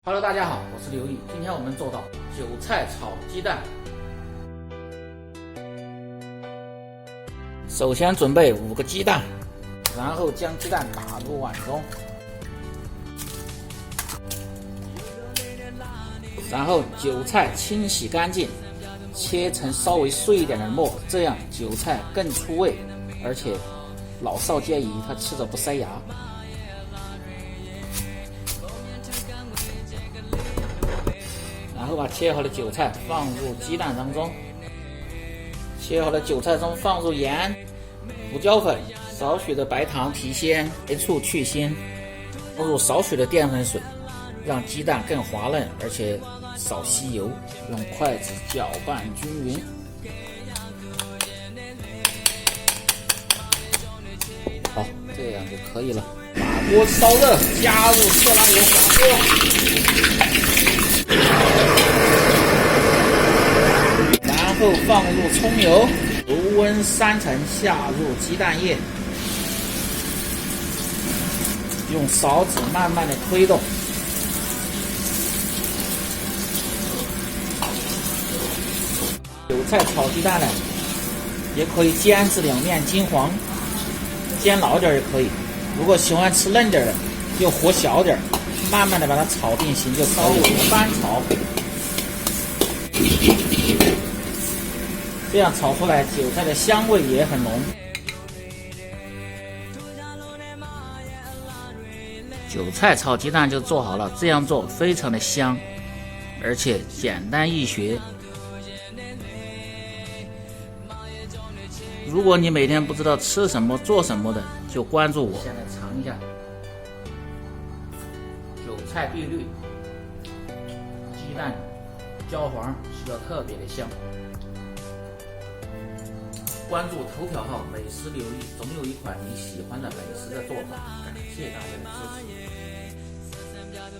Hello， 大家好，我是刘毅。今天我们做到韭菜炒鸡蛋。首先准备5个鸡蛋，然后将鸡蛋打入碗中，然后韭菜清洗干净，切成稍微碎一点的末，这样韭菜更出味，而且老少皆宜，它吃着不塞牙。然后把切好的韭菜放入鸡蛋当中，切好的韭菜中放入盐、胡椒粉、少许的白糖提鲜、白醋去腥，放入少许的淀粉水，让鸡蛋更滑嫩，而且少吸油。用筷子搅拌均匀。好，这样就可以了。把锅烧热，加入色拉油滑锅。然后放入葱油，油温3成，下入鸡蛋液，用勺子慢慢的推动。韭菜炒鸡蛋呢，也可以煎至两面金黄，煎老点也可以。如果喜欢吃嫩点的，就火小点，慢慢的把它炒定型就稍微翻炒。这样炒出来韭菜的香味也很浓。韭菜炒鸡蛋就做好了，这样做非常的香，而且简单易学。如果你每天不知道吃什么做什么的，就关注我。现在尝一下韭菜碧绿，鸡蛋焦黄，吃得特别的香。关注头条号美食刘毅，总有一款你喜欢的美食的做法。感谢大家的支持。